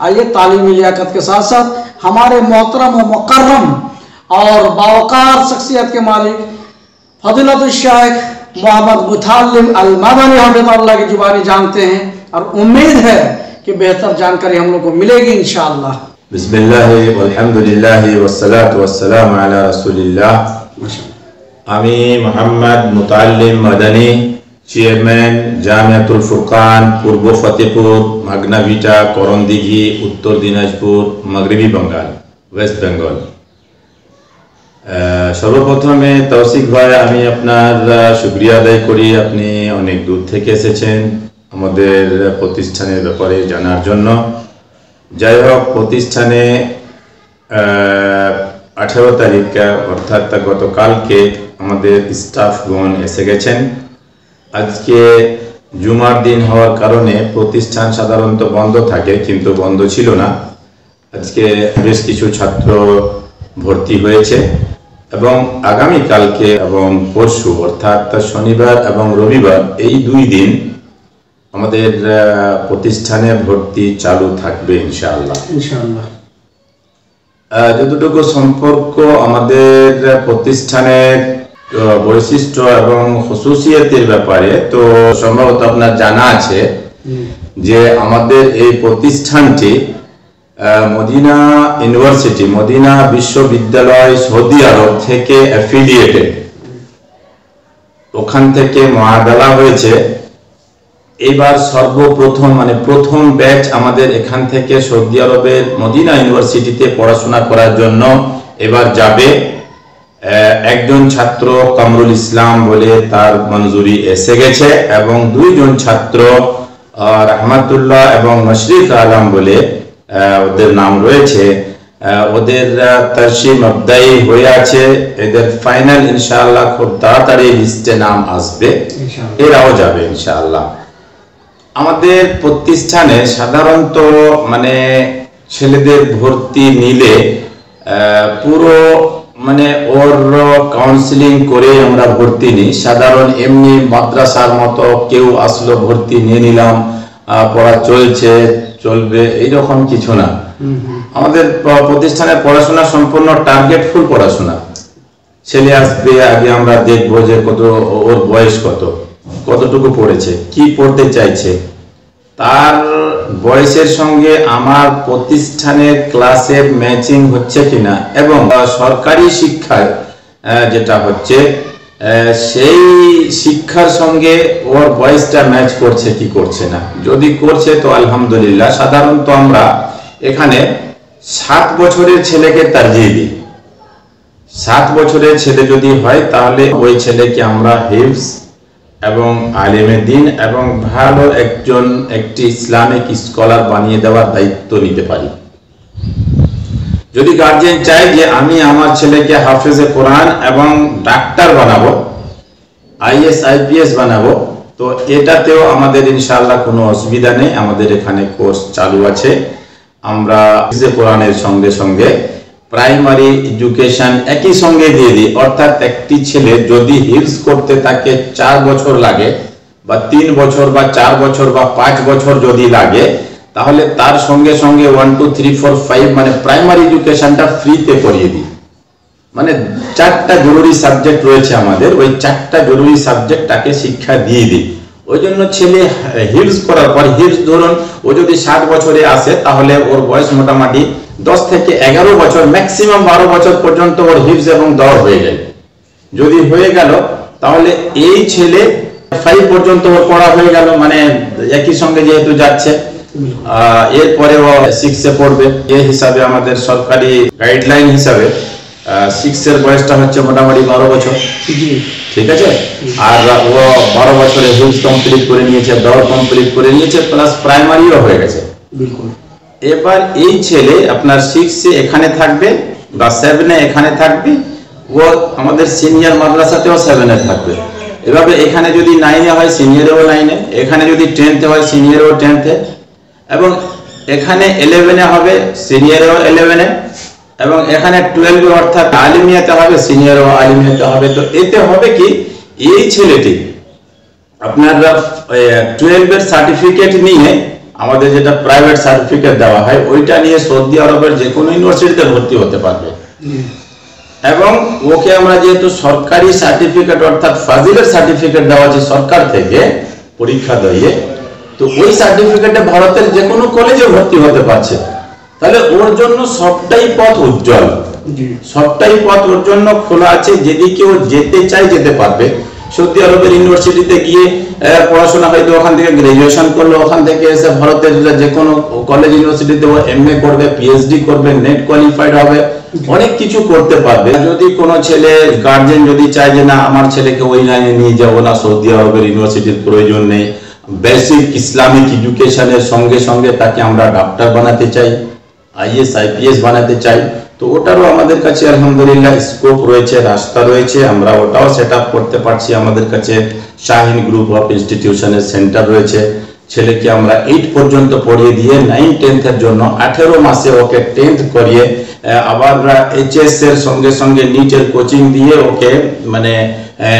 आइए तालीमी लियाकत के साथ साथ हमारे मोहतरम व मुकर्रम और बावकार शख्सियत के मालिक फजीलत शेख मोहम्मद मुताल्लिम अल मदनी हफ़िज़हुल्लाह की जुबानी जानते हैं और उम्मीद है कि बेहतर जानकारी हम लोग को मिलेगी इंशाअल्लाह। बिस्मिल्लाह वल्हम्दुलिल्लाह वस्सलातु वस्सलामु अला रसूलिल्लाह। আমি মোহাম্মদ মুতাল্লিম মাদানী, চেয়ারম্যান জামিয়াতুল ফুরকান, পূর্ব ফতেপুর, মাগনাভিটা, করণদিঘি, উত্তর দিনাজপুর, মাগরিবি বাঙ্গাল, ওয়েস্ট বেঙ্গল। সর্বপ্রথমে তৌসিক ভাই, আমি আপনার শুকরিয়া আদায় করি, আপনি অনেক দূর থেকে এসেছেন আমাদের প্রতিষ্ঠানের ব্যাপারে জানার জন্য। যাই হোক, প্রতিষ্ঠানে 18 তারিখ অর্থাৎ গতকালকে আমাদের স্টাফগণ এসে গেছেন। আজকে জুমার দিন হওয়ার কারণে প্রতিষ্ঠান সাধারণত বন্ধ থাকে, কিন্তু বন্ধ ছিল না। আজকে বেশ কিছু ছাত্র ভর্তি হয়েছে এবং আগামীকালকে এবং পরশু অর্থাৎ শনিবার এবং রবিবার এই 2 দিন আমাদের প্রতিষ্ঠানে ভর্তি চালু থাকবে ইনশাআল্লাহ। যতটুকু সম্পর্ক আমাদের প্রতিষ্ঠানের বৈশিষ্ট্য এবং খুসুসিয়তের ব্যাপারে, তো সম্ভবত আপনার জানা আছে যে আমাদের এই প্রতিষ্ঠানটি মদিনা ইউনিভার্সিটি, মদিনা বিশ্ববিদ্যালয় সৌদি আরব থেকে অ্যাফিলিয়েটেড। ওখান থেকে মুআদালা হয়েছে। এবার সর্বপ্রথম প্রথম ব্যাচ আমাদের এখান থেকে সৌদি আরবের মদিনা ইউনিভার্সিটিতে পড়াশোনা করার জন্য এবার যাবে। একজন ছাত্র কামরুল ইসলাম বলে তার মঞ্জুরি এসে গেছে এবং 2 জন ছাত্র রহমাতুল্লাহ এবং মশরিক আলম বলে ওদের নাম রয়েছে। ওদের তারশিম আবদাই হয়ে আছে, এদের ফাইনাল ইনশাআল্লাহ খুব তাড়াতাড়ি লিস্টে নাম আসবে, এরাও যাবে ইনশাআল্লাহ। আমাদের প্রতিষ্ঠানে সাধারণত ছেলেদের ভর্তি নিলে পুরো ওর কাউন্সিলিং করে আমরা ভর্তি নিই। সাধারণ এমনি মাদ্রাসার মতো কেউ আসলো ভর্তি নিয়ে নিলাম, পড়া চলবে এইরকম কিছু না। আমাদের প্রতিষ্ঠানের পড়াশোনা সম্পূর্ণ টার্গেটফুল পড়াশোনা। ছেলে আসবে, আগে আমরা দেখবো যে ওর বয়স কতটুকু পড়েছে, কি পড়তে চাইছে, তার বয়সের সঙ্গে আমার প্রতিষ্ঠানের ক্লাসের ম্যাচিং হচ্ছে কিনা এবং সরকারি শিক্ষায় যেটা হচ্ছে সেই শিক্ষার সঙ্গে ওর বয়সটা ম্যাচ করছে কি করছে না। যদি করছে তো আলহামদুলিল্লাহ। সাধারণত আমরা এখানে 7 বছরের ছেলেকে তারজিহ দিই। 7 বছরের ছেলে যদি হয় তাহলে ওই ছেলেকে আমরা হিফজ এবং আলেমে দিন এবং ভালো একটি ইসলামিক স্কলার বানিয়ে দেওয়ার দায়িত্ব নিতে পারি। যদি গার্জিয়ান চায় যে আমি আমার ছেলেকে হাফেজে কোরআন এবং ডাক্তার বানাবো, IAS IPS বানাবো, তো এটাতেও আমাদের ইনশাআল্লাহ কোনো অসুবিধা নেই। আমাদের এখানে কোর্স চালু আছে। আমরা হাফেজে কোরআনের সঙ্গে সঙ্গে প্রাইমারি এডুকেশন একই সঙ্গে দিয়ে দিই। অর্থাৎ একটি ছেলে যদি হিফজ করতে তাকে 4 বছর লাগে বা 3 বছর বা 4 বছর বা 5 বছর যদি লাগে, তাহলে তার সঙ্গে সঙ্গে 1 2 3 4 5 প্রাইমারি এডুকেশনটা ফ্রিতে করিয়ে দিই। 4টা জরুরি সাবজেক্ট রয়েছে আমাদের, ওই 4টা জরুরি সাবজেক্টটাকে শিক্ষা দিয়ে দিই। ওই জন্য ছেলে হিফজ করার পর, হিফজ ধরুন ও যদি 7 বছরে আসে তাহলে ওর বয়স মোটামুটি 10 থেকে 11 বছর, ম্যাক্সিমাম 12 বছর পর্যন্ত ওর হিফজ এবং দৌড় হয়ে যায়। যদি হয়ে গেল তাহলে এই ছেলে 5 পর্যন্ত ওর পড়া হয়ে গেল, একই সঙ্গে যেহেতু যাচ্ছে। এরপরে ও 6-এ পড়বে। এই হিসাবে আমাদের সরকারি গাইডলাইন হিসাবে 6-এর বয়সটা হচ্ছে মোটামুটি 12 বছর, ঠিক আছে। আর ও 12 বছরে হিফজ কমপ্লিট করে নিয়েছে, দৌড় কমপ্লিট করে নিয়েছে, প্লাস প্রাইমারিও হয়ে গেছে। এবার এই ছেলে আপনার 6-এ এখানে থাকবে বা 7-এ এখানে থাকবে, ও আমাদের সিনিয়র মাদ্রাসাতেও 7-এ থাকবে। এভাবে এখানে যদি 9-এ হয় সিনিয়রেও 9-এ, এখানে যদি 10th হয় সিনিয়রেও 10th-এ, এবং এখানে 11-এ হবে সিনিয়রেও 11-এ, এবং এখানে 12-এ অর্থাৎ আলিমিয়াতে হবে সিনিয়রেও আলিমিয়াতে হবে। তো এতে হবে কি, এই ছেলেটি আপনার 12-এর সার্টিফিকেট নিয়ে আমাদের যেটা প্রাইভেট সার্টিফিকেট দেওয়া হয় ওইটা নিয়ে সৌদি আরবের যে কোনো ইউনিভার্সিটিতে ভর্তি হতে পারবে। এবং ওকে আমরা যেহেতু সরকারি সার্টিফিকেট অর্থাৎ ফাজিলের সার্টিফিকেট দেওয়া আছে সরকার থেকে পরীক্ষা দিয়ে, তো ওই সার্টিফিকেটে ভারতের যে কোনো কলেজে ভর্তি হতে পারছে। তাহলে ওর জন্য সবটাই পথ উজ্জ্বল, সবটাই পথ ওর জন্য খোলা আছে। যেদিকে ও যেতে চায় যেতে পারবে। সৌদি আরবের ইউনিভার্সিটিতে গিয়ে পড়াশোনা হয়তো ওখান থেকে গ্রাজুয়েশন করলো, ওখান থেকে এসে ভারতের যে কোনো কলেজ ইউনিভার্সিটিতে ও এমএ করবে, পিএইচডি করবে, নেট কোয়ালিফাইড হবে, অনেক কিছু করতে পারবে। যদি কোনো ছেলে গার্জেন যদি চায় যে না আমার ছেলেকে ওই লাইনে নিয়ে যাবো না, সৌদি আরবের ইউনিভার্সিটির প্রয়োজন নেই, বেসিক ইসলামিক এডুকেশনের সঙ্গে সঙ্গে তাকে আমরা ডাক্তার বানাতে চাই, আইএস আইপিএস বানাতে চাই, তো ওটারও আমাদের কাছে আলহামদুলিল্লাহ স্কোপ রয়েছে, রাস্তা রয়েছে, আমরা ওটাও সেট আপ করতে পারছি। আমাদের কাছে শাহিন গ্রুপ অফ ইনস্টিটিউশনের সেন্টার রয়েছে। ছেলেকে আমরা 8 পর্যন্ত পড়িয়ে দিয়ে 9-10 জন্য 18 মাসে ওকে 10th করিয়ে আবার এইচএস এর সঙ্গে সঙ্গে নিটের কোচিং দিয়ে ওকে মানে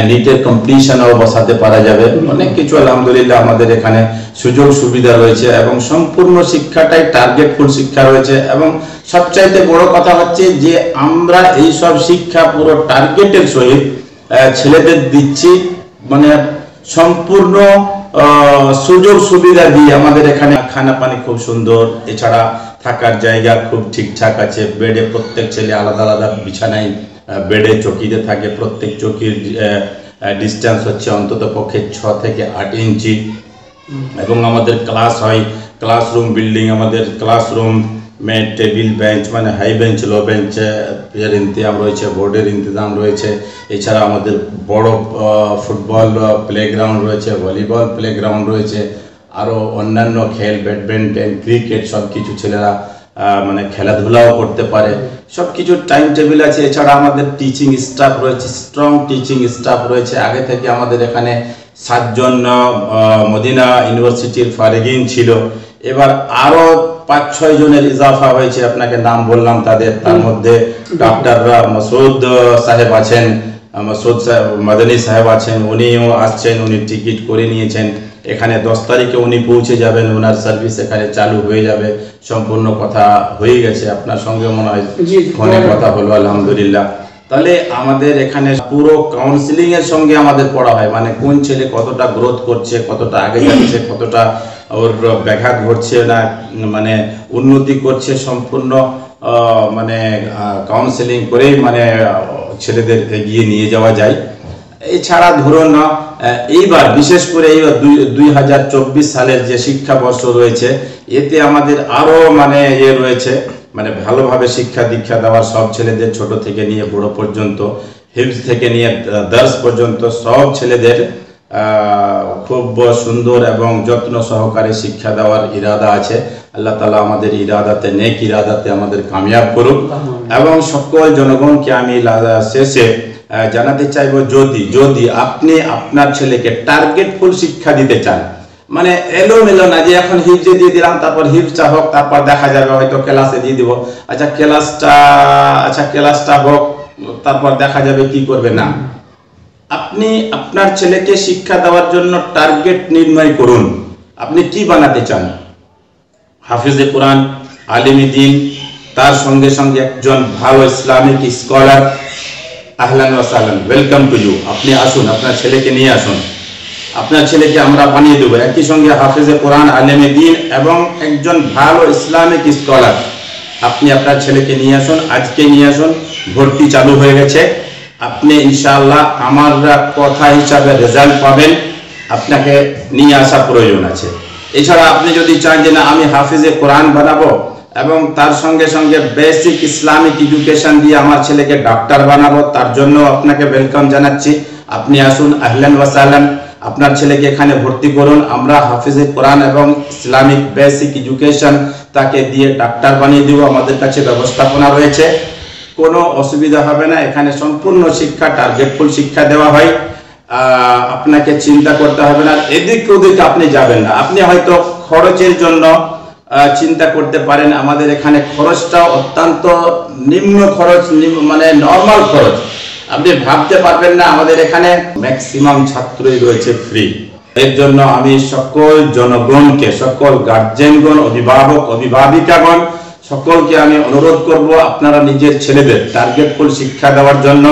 নিটের কমপ্লিশনও বসাতে পারা যাবে। অনেক কিছু আলহামদুলিল্লাহ আমাদের এখানে সুযোগ সুবিধা রয়েছে এবং সম্পূর্ণ শিক্ষাটাই টার্গেটফুল শিক্ষা রয়েছে। এবং সবচাইতে বড় কথা হচ্ছে যে আমরা এই সব শিক্ষা পুরো টার্গেটের সহিত ছেলেদের দিচ্ছি, মানে সম্পূর্ণ সুযোগ সুবিধা দিয়ে। আমাদের এখানে খানা পানি খুব সুন্দর, এছাড়া থাকার জায়গা খুব ঠিকঠাক আছে। বেডে প্রত্যেক ছেলে আলাদা আলাদা বিছানায় বেডে চকিতে থাকে। প্রত্যেক চকির ডিস্টেন্স হচ্ছে অন্তত পক্ষে 6 থেকে 8 ইঞ্চি। এবং আমাদের ক্লাস হয়, ক্লাসরুম বিল্ডিং, আমাদের ক্লাসরুম में টেবিল বেঞ্চ মানে হাই বেঞ্চ লো বেঞ্চ এর ইন্তজাম রয়েছে, বোর্ডের ইন্তজাম রয়েছে। এছাড়া আমাদের বড় ফুটবল প্লেগ্রাউন্ড রয়েছে, ভলিবল প্লেগ্রাউন্ড রয়েছে, আরও অন্যান্য খেল ব্যাডমিন্টন ক্রিকেট সব কিছু ছেলেরা মানে খেলাধুলাও করতে পারে। সব কিছু টাইম টেবিল আছে। এছাড়া আমাদের টিচিং স্টাফ রয়েছে, স্ট্রং টিচিং স্টাফ রয়েছে। আগে থেকে আমাদের এখানে 7 জন মদিনা ইউনিভার্সিটির ফারিগিন ছিল, এবার আরো 5-6 জনের ইজাফা হয়েছে। আপনাকে নাম বললাম তাদের, তার মধ্যে ডক্টর মাসুদ সাহেব আছেন, মাসুদ মাদানী সাহেব আছেন, উনিও আসছেন, উনি টিকিট করে নিয়েছেন। এখানে 10 তারিখে উনি পৌঁছে যাবেন, ওনার সার্ভিস এখানে চালু হয়ে যাবে। সম্পূর্ণ কথা হয়ে গেছে, আপনার সঙ্গে মনে হয় ফোনে কথা হলো আলহামদুলিল্লাহ। তাহলে আমাদের এখানে পুরো কাউন্সিলিং এর সঙ্গে আমাদের পড়া হয়, মানে কোন ছেলে কতটা গ্রোথ করছে, কতটা আগে যাচ্ছে, কতটা ওর ব্যাঘাত ঘটছে না মানে উন্নতি করছে, সম্পূর্ণ মানে কাউন্সিলিং করেই মানে ছেলেদের এগিয়ে নিয়ে যাওয়া যায়। এছাড়া ধরুন এইবার বিশেষ করে এই 2024 সালের যে শিক্ষাবর্ষ রয়েছে, এতে আমাদের আরো মানে রয়েছে, মানে ভালোভাবে শিক্ষা দীক্ষা দেওয়ার সব ছেলেদের, ছোট থেকে নিয়ে বড় পর্যন্ত, হিফজ থেকে নিয়ে দর্স পর্যন্ত সব ছেলেদের খুব সুন্দর এবং যত্ন সহকারে শিক্ষা দেওয়ার ইরাদা আছে। আল্লাহ তাআলা আমাদের ইরাদাতে, নেক ইরাদাতে আমাদের কামিয়াব করুক। এবং সকল জনগণকে আমি শেষে জানাতে চাইবো, যদি আপনি আপনার ছেলেকে টার্গেটফুল শিক্ষা দিতে চান, মানে এলোমেলো না যে এখন হিফজে দিয়ে দিলাম, তারপর হিফজটা হোক, তারপর দেখা যাবে হয়তো ক্লাসে দিয়ে দিব, আচ্ছা ক্লাসটা হোক, তারপর দেখা যাবে কি করবে না। আপনি আপনার ছেলেকে শিক্ষা দেওয়ার জন্য টার্গেট নির্ণয় করুন। আপনি কি বানাতে চান? হাফিজে কোরআন, আলিমে দ্বীন, তার সঙ্গে সঙ্গে একজন ভালো ইসলামিক স্কলার। আহলান ওয়া সাহলান, ওয়েলকাম টু ইউ। আপনি আসুন, আপনার ছেলেকে নিয়ে আসুন, আপনার ছেলেকে আমরা বানিয়ে দেবো একই সঙ্গে হাফিজে কোরআন, আলেমে দ্বীন এবং একজন ভালো ইসলামিক স্কলার। আপনি আপনার ছেলেকে নিয়ে আসুন, আজকে নিয়ে আসুন। ভর্তি চালু হয়ে গেছে। আপনি ইনশাআল্লাহ আমার কথা হিসাবে রেজাল্ট পাবেন। আপনাকে নিয়ে আসা প্রয়োজন আছে। এছাড়া আপনি যদি চান যে না আমি হাফিজে কোরআন বানাবো এবং তার সঙ্গে সঙ্গে বেসিক ইসলামিক এডুকেশন দিয়ে আমার ছেলেকে ডাক্তার বানাবো, তার জন্য আপনাকে ওয়েলকাম জানাচ্ছি। আপনি আসুন, আহলান ওয়া সাহলান। আপনার ছেলেকে এখানে ভর্তি করুন। আমরা হাফিজে কোরআন এবং ইসলামিক বেসিক এডুকেশন তাকে দিয়ে ডাক্তার বানিয়ে দেব। আমাদের কাছে ব্যবস্থাপনা রয়েছে, কোনো অসুবিধা হবে না। এখানে সম্পূর্ণ শিক্ষা, টার্গেটফুল শিক্ষা দেওয়া হয়। আপনাকে চিন্তা করতে হবে না, এদিক ওদিক আপনি যাবেন না। আপনি হয়তো খরচের জন্য চিন্তা করতে পারেন। আমাদের এখানে খরচটা অত্যন্ত নিম্ন খরচ, মানে নর্মাল খরচ। আপনি ভাবতে পারবেন না, আমাদের এখানে ম্যাক্সিমাম ছাত্রই রয়েছে ফ্রি। এর জন্য আমি সকল জনগণকে, সকল গার্জেনগণ, অভিভাবক অভিভাবিকাগণ সকলকে আমি অনুরোধ করব, আপনারা নিজের ছেলেদের টার্গেটফুল শিক্ষা দেওয়ার জন্য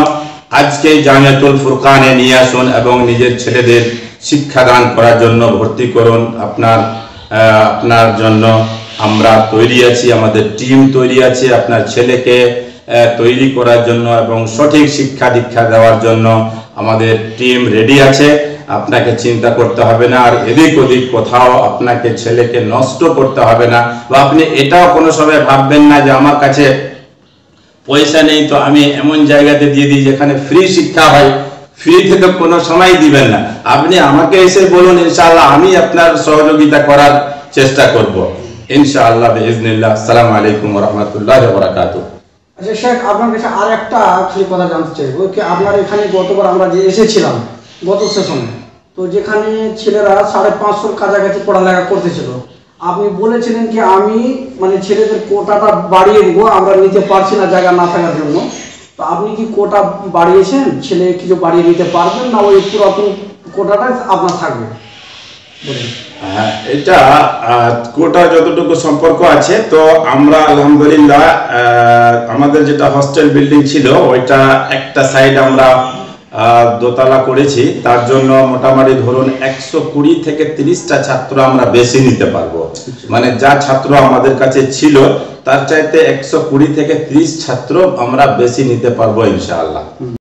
আজকে জামিয়াতুল ফুরকানে নিয়ে আসুন এবং নিজের ছেলেদের শিক্ষাদান করার জন্য ভর্তি করুন। আপনার জন্য আমরা তৈরি আছি, আমাদের টিম তৈরি আছে আপনার ছেলেকে তৈরি করার জন্য এবং সঠিক শিক্ষা দীক্ষা দেওয়ার জন্য আমাদের টিম রেডি আছে। আপনাকে চিন্তা করতে হবে না, আর এদিক ওদিক কোথাও আপনাকে ছেলেকে নষ্ট করতে হবে না, বা আপনি এটাও কোনো সময় ভাববেন না যে আমার কাছে পয়সা নেই তো আমি এমন জায়গাতে দিয়ে দিই যেখানে ফ্রি শিক্ষা হয়। ফ্রিতে তো কোনো সময় দিবেন না, আপনি আমাকে এসে বলুন, ইনশাআল্লাহ আমি আপনার সহযোগিতা করার চেষ্টা করব ইনশাআল্লাহ বিইজনিল্লাহ। আসসালামু আলাইকুম ওয়া রাহমাতুল্লাহি ওয়া বারাকাতুহু। আচ্ছা শেখ, আপনার কাছে আর একটা কথা জানতে চাই, ওকে আপনার এখানে গতবার আমরা যে এসেছিলাম গত সেশনে, তো যেখানে ছেলেরা 550 কাছাকাছি পড়ালেখা করতেছিল, আপনি বলেছিলেন কি আমি মানে ছেলেদের কোটাটা বাড়িয়ে দেবো, আমরা নিতে পারছি না জায়গা না থাকার জন্য। তো আপনি কি কোটা বাড়িয়েছেন? ছেলে কিছু বাড়িয়ে নিতে পারবেন না ওই পুরাতন কোটাটা আপনার থাকবে? হ্যাঁ, এটা কোটা যতটুকু সম্পর্ক আছে, তো আমরা আলহামদুলিল্লাহ আমাদের যেটা হস্টেল বিল্ডিং ছিল ওইটা একটা সাইড আমরা দোতলা করেছি, তার জন্য মোটামুটি ধরুন 120 থেকে 30টা ছাত্র আমরা বেশি নিতে পারবো। মানে যা ছাত্র আমাদের কাছে ছিল তার চাইতে 120 থেকে 30 ছাত্র আমরা বেশি নিতে পারবো ইনশাআল্লাহ।